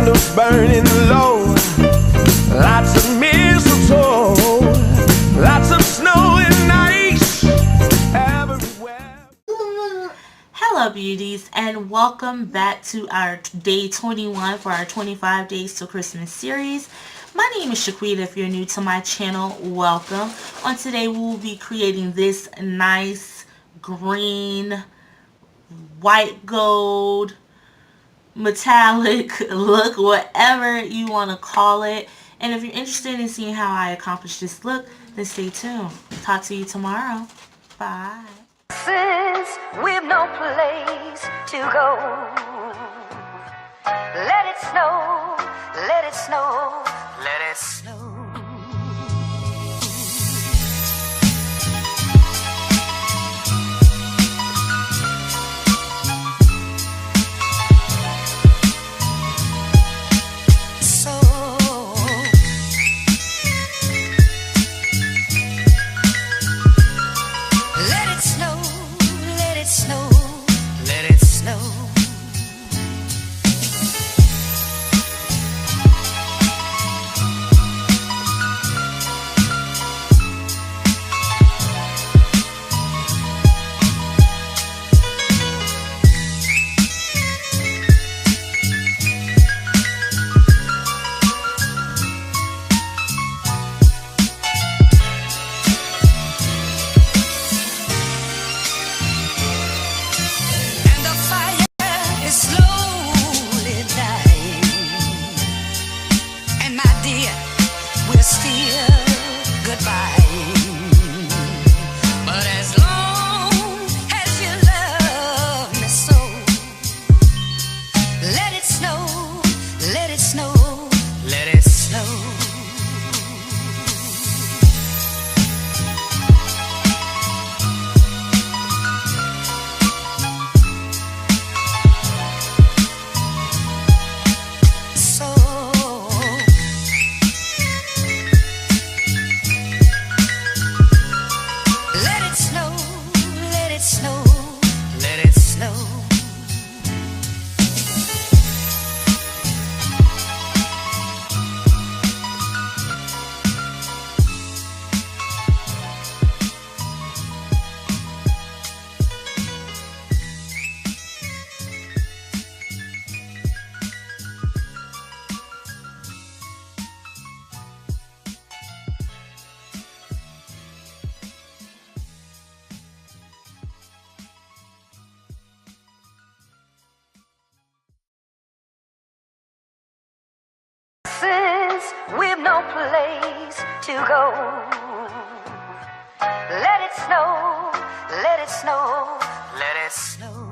candles burning low, lots of mistletoe, lots of snow and ice everywhere. Hello beauties, and welcome back to our day 21 for our 25 days to Christmas series. My name is Shaquita. If you're new to my channel, welcome. On today we will be creating this nice green, white gold, metallic look, whatever you want to call it. And if you're interested in seeing how I accomplish this look, then stay tuned. Talk to you tomorrow. Bye. Since we've no place to go, let it snow, let it snow, let it snow. Since we've no place to go, let it snow, let it snow, let it snow.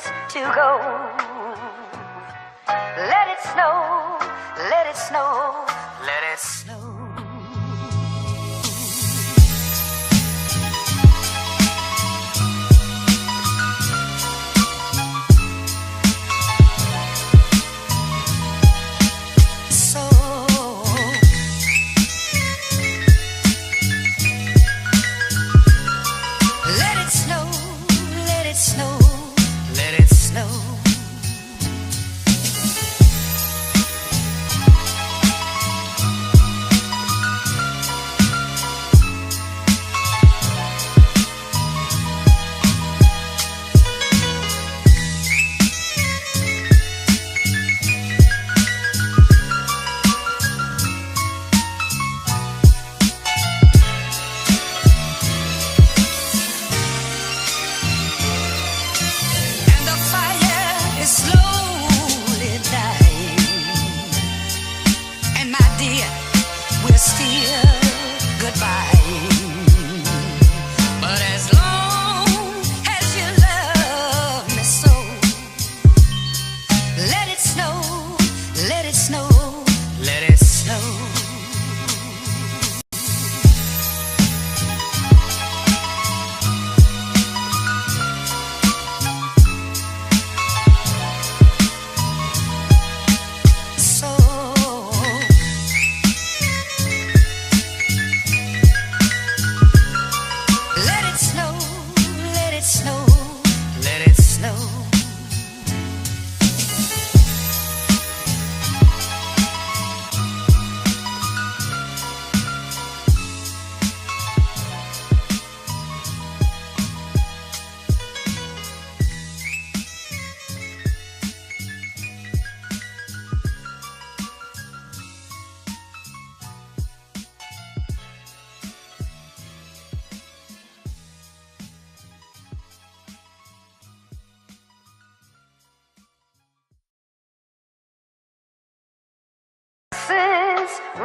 to go. Let it snow, let it snow, let it snow.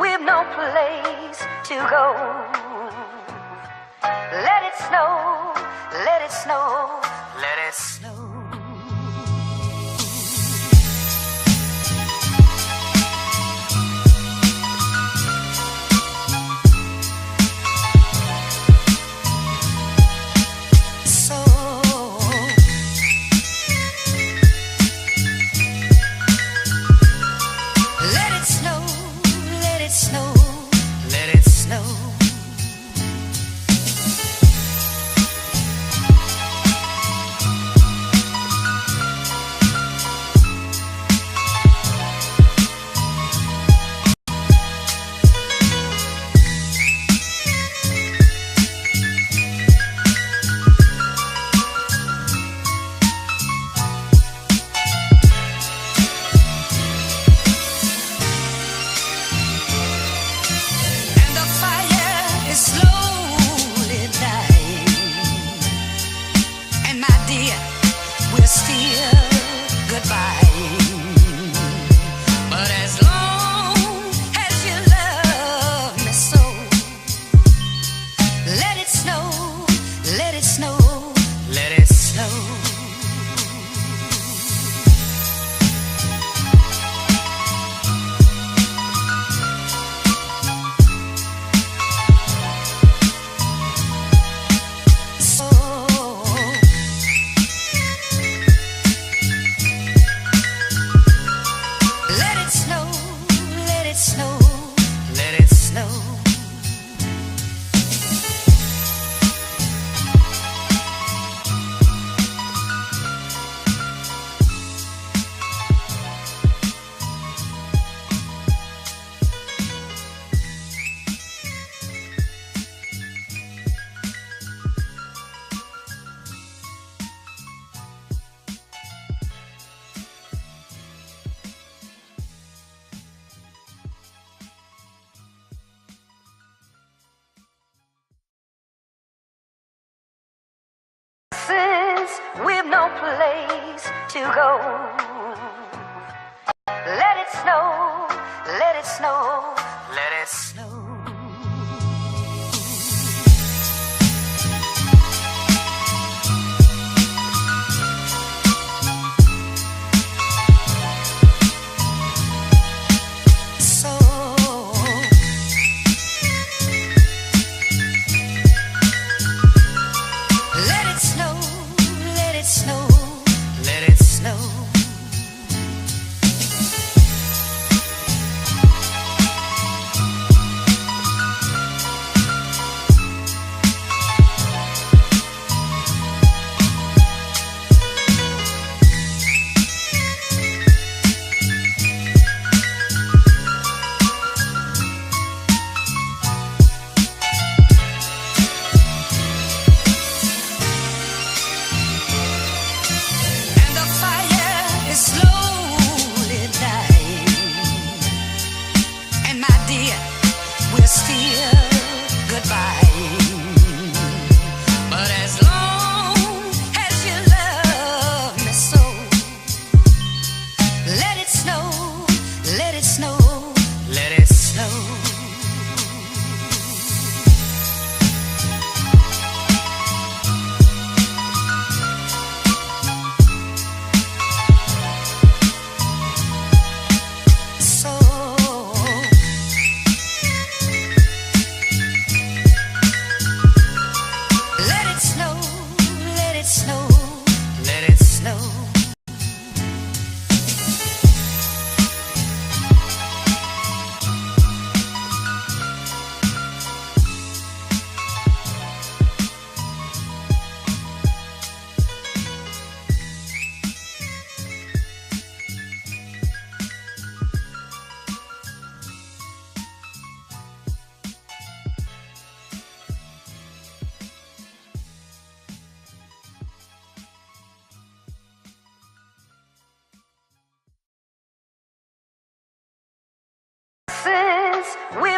We've no place to go. Let it snow, let it snow, let it snow. We've no place to go. Let it snow, let it snow, let it snow.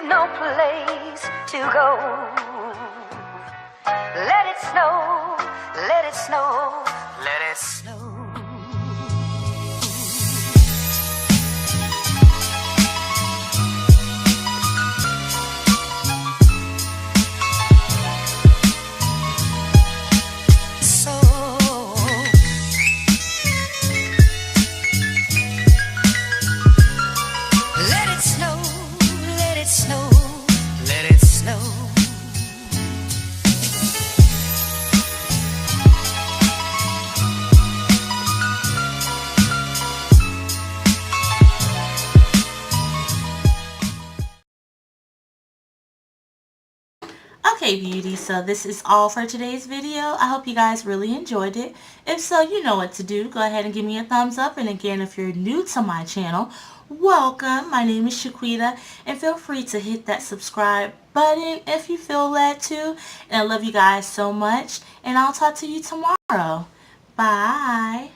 no place to go. Let it snow, let it snow, let it snow. Okay, beauty, so this is all for today's video. I hope you guys really enjoyed it. If so, you know what to do. Go ahead and give me a thumbs up. And again, if you're new to my channel, welcome. My name is Shaquita, and feel free to hit that subscribe button if you feel led to. And I love you guys so much, and I'll talk to you tomorrow. Bye.